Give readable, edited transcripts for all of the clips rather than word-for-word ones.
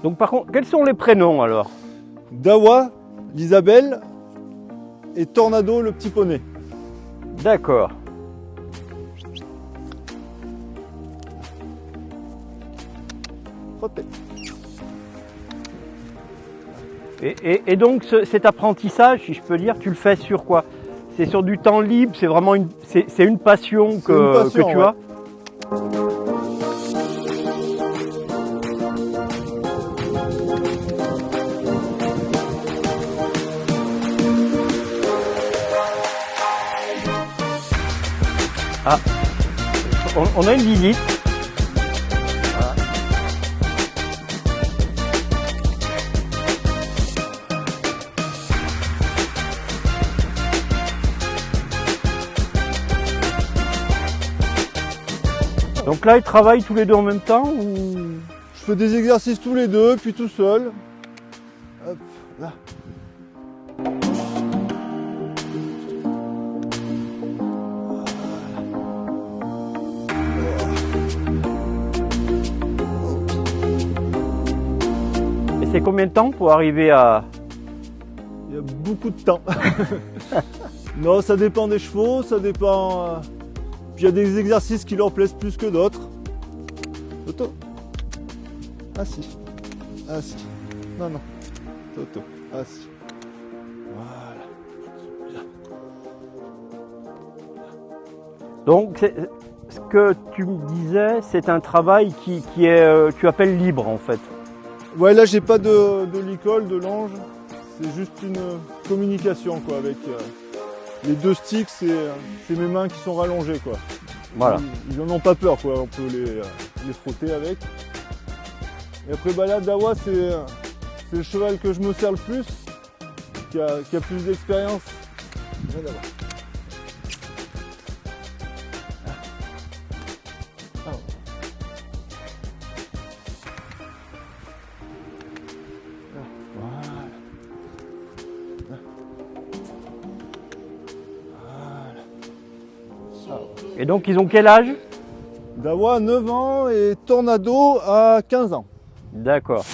Donc par contre, quels sont les prénoms alors? Dawa, l'Isabelle, et Tornado, le petit poney. D'accord. Frottez. Et donc cet apprentissage, si je peux dire, tu le fais sur quoi? C'est sur du temps libre, c'est vraiment une passion que tu as? Ah, on a une visite. Donc là, ils travaillent tous les deux en même temps ou... Je fais des exercices tous les deux, puis tout seul. Hop, là. Et c'est combien de temps pour arriver à... Il y a beaucoup de temps. Non, ça dépend des chevaux, ça dépend... Puis il y a des exercices qui leur plaisent plus que d'autres. Toto. Assis. Assis. Non, non. Toto. Assis. Voilà. Donc, ce que tu me disais, c'est un travail qui est, tu appelles libre en fait. Ouais, là, j'ai pas de licol, de longe. C'est juste une communication, quoi, avec... Les deux sticks, c'est mes mains qui sont rallongées, quoi. Voilà. Ils n'en ont pas peur, quoi. On peut les frotter avec. Et après, bah là, Dawa, c'est le cheval que je me sers le plus, qui a plus d'expérience. Et donc, ils ont quel âge? Dawa, 9 ans et Tornado à 15 ans. D'accord.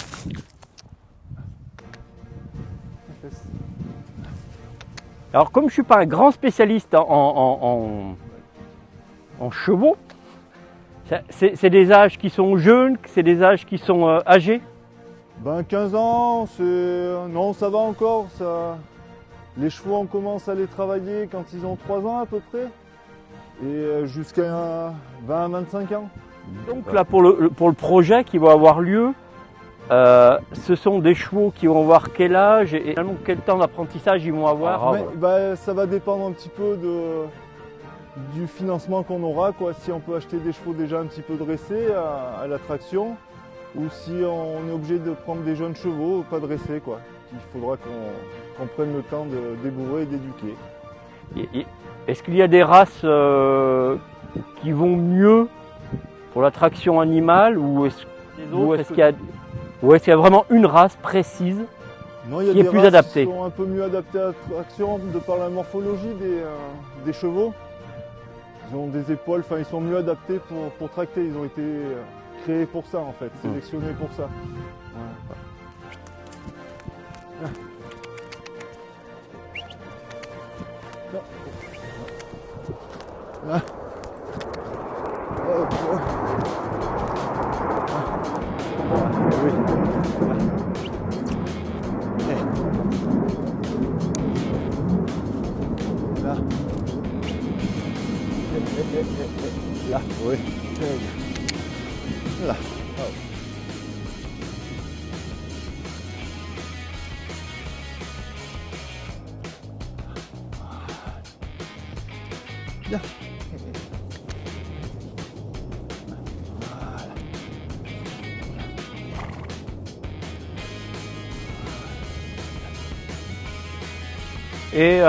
Alors, comme je ne suis pas un grand spécialiste en chevaux, c'est des âges qui sont jeunes, c'est des âges qui sont âgés? Ben 15 ans, non, ça va encore. Les chevaux, on commence à les travailler quand ils ont 3 ans à peu près. Et jusqu'à 20-25 ans. Donc là, pour le projet qui va avoir lieu, ce sont des chevaux qui vont avoir quel âge et finalement quel temps d'apprentissage ils vont avoir? Bah, ça va dépendre un petit peu du financement qu'on aura, quoi. Si on peut acheter des chevaux déjà un petit peu dressés à l'attraction, ou si on est obligé de prendre des jeunes chevaux pas dressés, quoi. Il faudra qu'on prenne le temps de débourrer et d'éduquer. Est-ce qu'il y a des races qui vont mieux pour l'attraction animale ou est-ce qu'il y a vraiment une race précise qui est plus adaptée? Qui sont un peu mieux adaptées à l'attraction de par la morphologie des chevaux. Ils ont des épaules, enfin ils sont mieux adaptés pour tracter. Ils ont été créés pour ça en fait, sélectionnés pour ça. Voilà. Ah. Oui. Là. Là, oui. Là. Oh. Bien. Et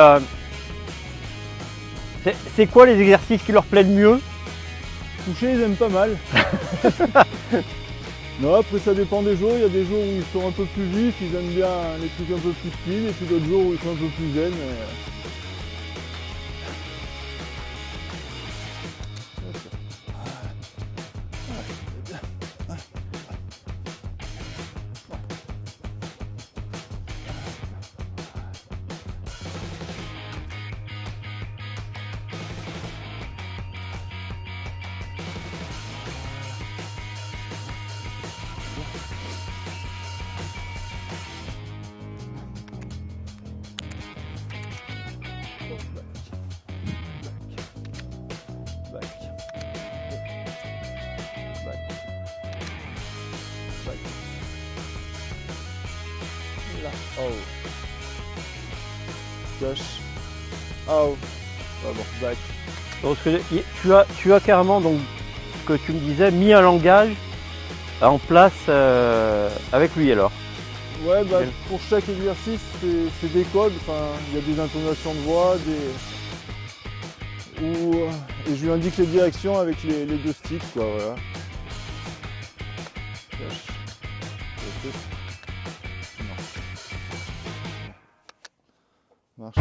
c'est quoi les exercices qui leur plaisent mieux? Coucher, ils aiment pas mal. Non, après ça dépend des jours. Il y a des jours où ils sont un peu plus vifs, ils aiment bien les trucs un peu plus speed, et puis d'autres jours où ils sont un peu plus zen. Là. Oh. Cache. Oh. Ah bon, back. Donc, tu as carrément, donc, ce que tu me disais, mis un langage en place avec lui alors. Ouais, bah, pour chaque exercice, c'est des codes. Enfin, il y a des intonations de voix, et je lui indique les directions avec les deux sticks, quoi, voilà. Non. Marche.